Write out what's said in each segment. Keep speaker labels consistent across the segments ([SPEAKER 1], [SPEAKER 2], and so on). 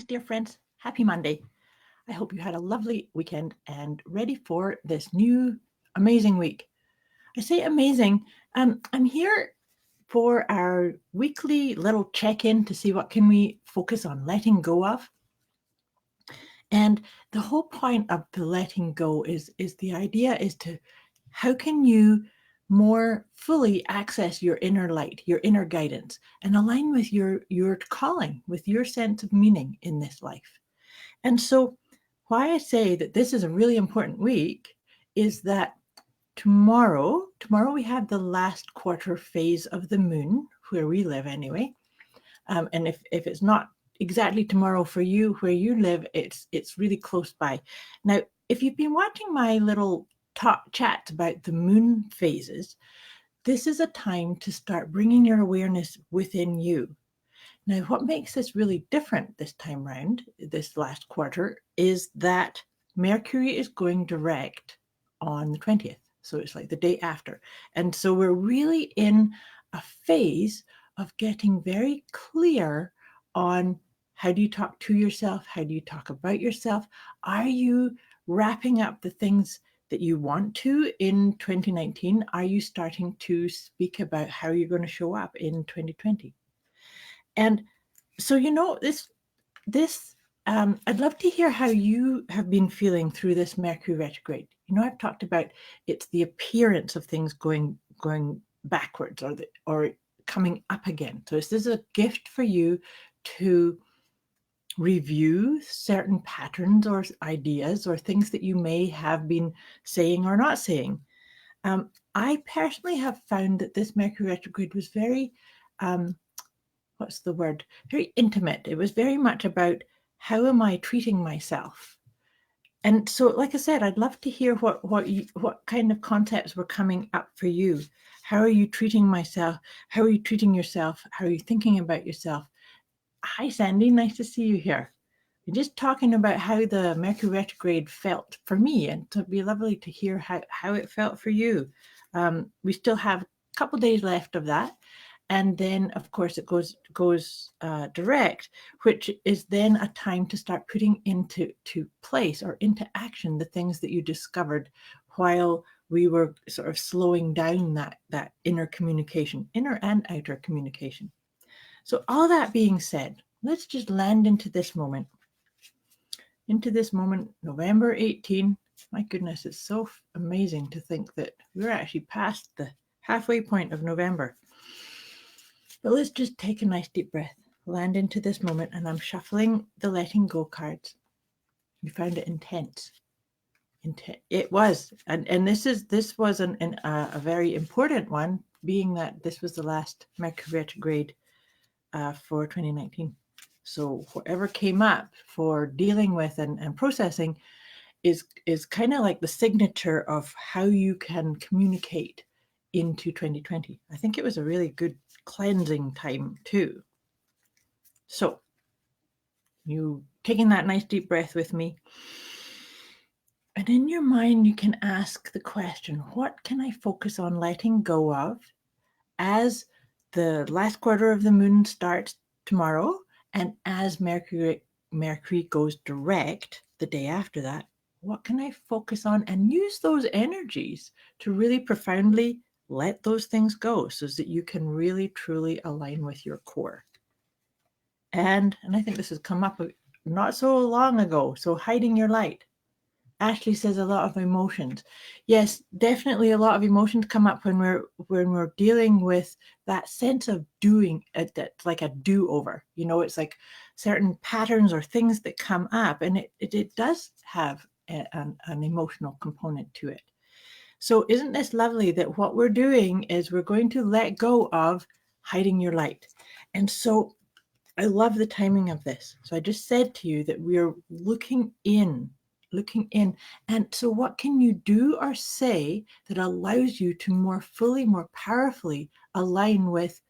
[SPEAKER 1] Dear friends, happy Monday. I hope you had a lovely weekend and ready for this new amazing week. I say amazing. I'm here for our weekly little check-in to see what can we focus on letting go of. And the whole point of the letting go is the idea is to how can you more fully access your inner light, your inner guidance, and align with your calling, with your sense of meaning in this life. And so, why I say that this is a really important week is that tomorrow we have the last quarter phase of the moon where we live anyway. And if it's not exactly tomorrow for you where you live, it's really close by. Now, if you've been watching my little talk chats about the moon phases, this is a time to start bringing your awareness within you. Now, what makes this really different this time round, this last quarter, is that Mercury is going direct on the 20th. So it's like the day after. And so we're really in a phase of getting very clear on how do you talk to yourself? How do you talk about yourself? Are you wrapping up the things that you want to in 2019? Are you starting to speak about how you're going to show up in 2020? And so this I'd love to hear how you have been feeling through this Mercury retrograde. I've talked about it's the appearance of things going backwards or coming up again. So this is a gift for you to review certain patterns or ideas or things that you may have been saying or not saying. I personally have found that this Mercury retrograde was very what's the word? Very intimate. It was very much about how am I treating myself? And so, like I said, I'd love to hear what kind of concepts were coming up for you. How are you treating myself? How are you treating yourself? How are you thinking about yourself? Hi, Sandy. Nice to see you here. We're just talking about how the Mercury retrograde felt for me, and it'd be lovely to hear how it felt for you. We still have a couple days left of that, and then of course it goes direct, which is then a time to start putting into place or into action the things that you discovered while we were sort of slowing down that inner communication, inner and outer communication. So all that being said, let's just land into this moment, November 18. My goodness, it's so amazing to think that we're actually past the halfway point of November. But let's just take a nice deep breath, land into this moment, and I'm shuffling the letting go cards. You found it intense. It was, and this was a very important one, being that this was the last Mercury retrograde for 2019. So whatever came up for dealing with and processing is kind of like the signature of how you can communicate into 2020. I think it was a really good cleansing time too. So you taking that nice deep breath with me. And in your mind, you can ask the question, what can I focus on letting go of as the last quarter of the moon starts tomorrow and as Mercury goes direct the day after that? What can I focus on and use those energies to really profoundly let those things go so that you can really truly align with your core? And I think this has come up not so long ago. So hiding your light. Ashley says a lot of emotions. Yes, definitely a lot of emotions come up when we're dealing with that sense of doing it, that's like a do-over. It's like certain patterns or things that come up, and it does have an emotional component to it. So isn't this lovely that what we're doing is we're going to let go of hiding your light? And so I love the timing of this. So I just said to you that we're looking in. And so what can you do or say that allows you to more fully, more powerfully align with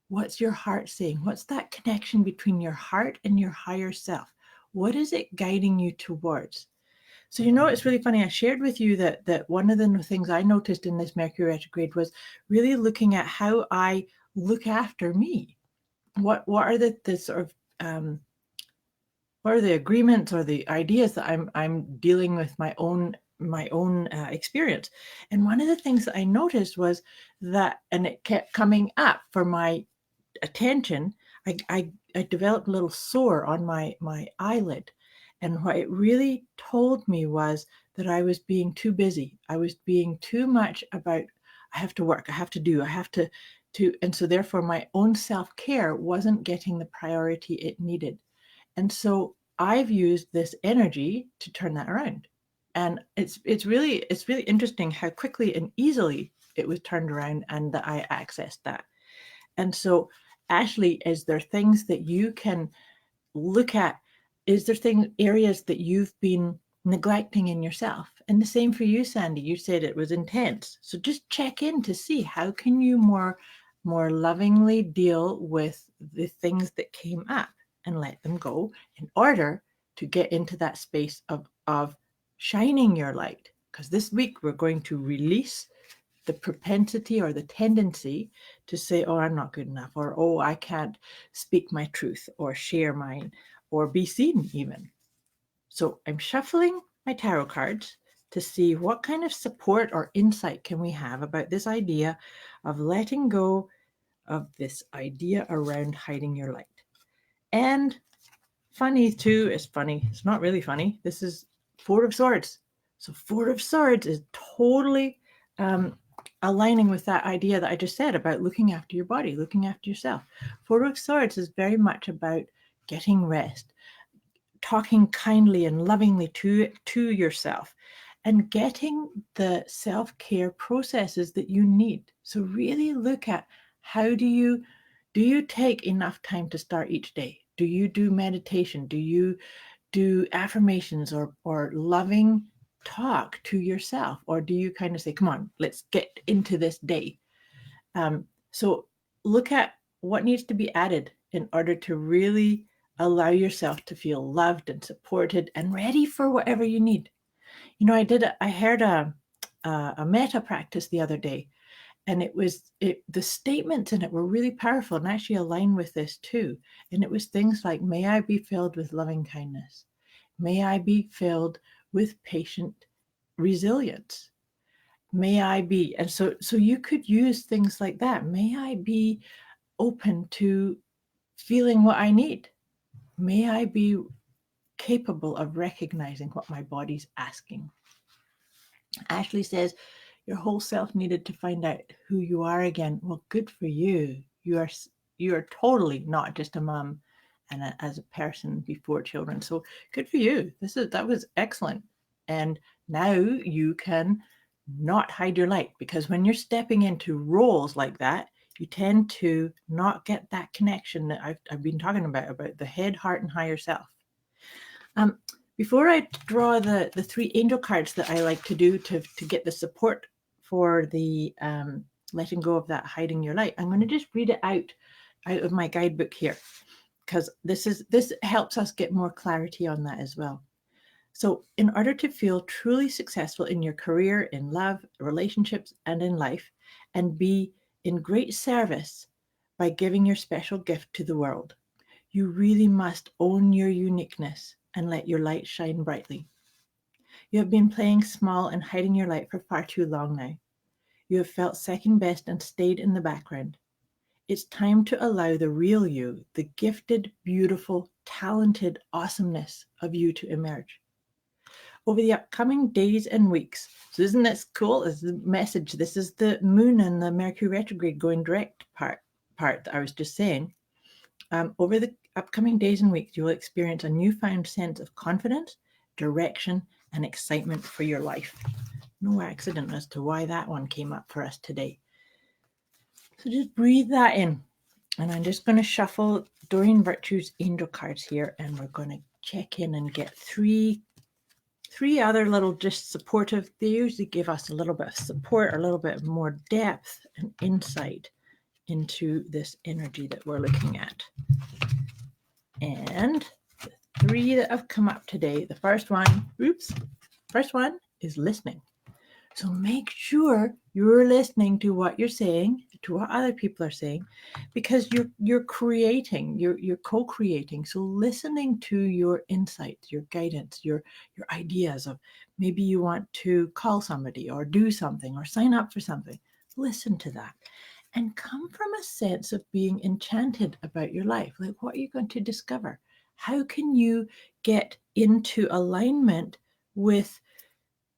[SPEAKER 1] what's your heart saying? What's that connection between your heart and your higher self? What is it guiding you towards? So it's really funny. I shared with you that one of the things I noticed in this Mercury retrograde was really looking at how I look after me. What are the sort of are the agreements or the ideas that I'm dealing with my own experience. And one of the things that I noticed was that, and it kept coming up for my attention, I developed a little sore on my eyelid. And what it really told me was that I was being too busy. I was being too much about, I have to work, I have to do, I have to, and so therefore my own self-care wasn't getting the priority it needed. And so I've used this energy to turn that around. And it's really interesting how quickly and easily it was turned around and that I accessed that. And so, Ashley, is there things that you can look at? Is there areas that you've been neglecting in yourself? And the same for you, Sandy. You said it was intense. So just check in to see how can you more lovingly deal with the things that came up and let them go in order to get into that space of shining your light. Because this week we're going to release the propensity or the tendency to say, oh, I'm not good enough, or oh, I can't speak my truth or share mine or be seen even. So I'm shuffling my tarot cards to see what kind of support or insight can we have about this idea of letting go of this idea around hiding your light. And funny too, it's not really funny. This is Four of Swords. So Four of Swords is totally aligning with that idea that I just said about looking after your body, looking after yourself. Four of Swords is very much about getting rest, talking kindly and lovingly to yourself, and getting the self-care processes that you need. So really look at, how do you take enough time to start each day? Do you do meditation? Do you do affirmations or loving talk to yourself? Or do you kind of say, come on, let's get into this day? So look at what needs to be added in order to really allow yourself to feel loved and supported and ready for whatever you need. You know, I heard a metta practice the other day, and the statements in it were really powerful and actually align with this too. And it was things like, may I be filled with loving kindness. May I be filled with patient resilience. May I be, and so you could use things like that. May I be open to feeling what I need. May I be capable of recognizing what my body's asking. Ashley says, your whole self needed to find out who you are again. Well, good for you. You are totally not just a mom and as a person before children. So good for you. That was excellent. And now you can not hide your light, because when you're stepping into roles like that, you tend to not get that connection that I've been talking about the head, heart, and higher self. Before I draw the three angel cards that I like to do to get the support for the letting go of that hiding your light, I'm going to just read it out of my guidebook here, because this helps us get more clarity on that as well. So in order to feel truly successful in your career, in love, relationships, and in life, and be in great service by giving your special gift to the world, you really must own your uniqueness and let your light shine brightly. You have been playing small and hiding your light for far too long now. You have felt second best and stayed in the background. It's time to allow the real you, the gifted, beautiful, talented awesomeness of you to emerge. Over the upcoming days and weeks, so isn't this cool? This is the message. This is the moon and the Mercury retrograde going direct part that I was just saying. Over the upcoming days and weeks, you will experience a newfound sense of confidence, direction, and excitement for your life. No accident as to why that one came up for us today. So just breathe that in. And I'm just going to shuffle Doreen Virtue's angel cards here, and we're going to check in and get three other little just supportive. They usually give us a little bit of support, a little bit more depth and insight into this energy that we're looking at. And the three that have come up today, the first one is listening. So make sure you're listening to what you're saying, to what other people are saying, because you're creating, you're co-creating. So listening to your insights, your guidance, your ideas of maybe you want to call somebody or do something or sign up for something. Listen to that and come from a sense of being enchanted about your life. Like, what are you going to discover? How can you get into alignment with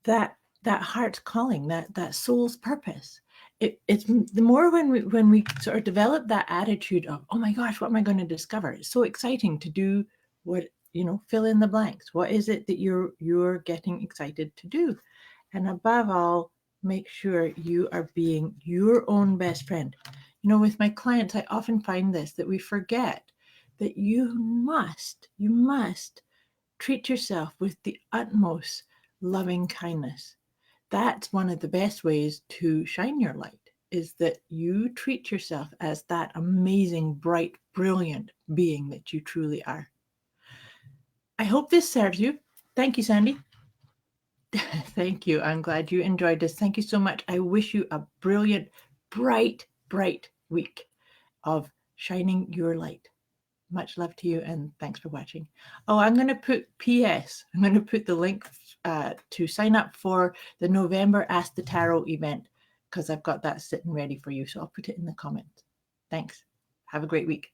[SPEAKER 1] that heart's calling, that soul's purpose? It's the more when we sort of develop that attitude of, oh my gosh, what am I going to discover? It's so exciting to do what, fill in the blanks. What is it that you're getting excited to do? And above all, make sure you are being your own best friend. With my clients, I often find this, that we forget that you must treat yourself with the utmost loving kindness. That's one of the best ways to shine your light, is that you treat yourself as that amazing, bright, brilliant being that you truly are. I hope this serves you. Thank you, Sandy. Thank you. I'm glad you enjoyed this. Thank you so much. I wish you a brilliant, bright, bright week of shining your light. Much love to you, and thanks for watching. Oh, I'm going to put PS. I'm going to put the link to sign up for the November Ask the Tarot event, because I've got that sitting ready for you. So I'll put it in the comments. Thanks. Have a great week.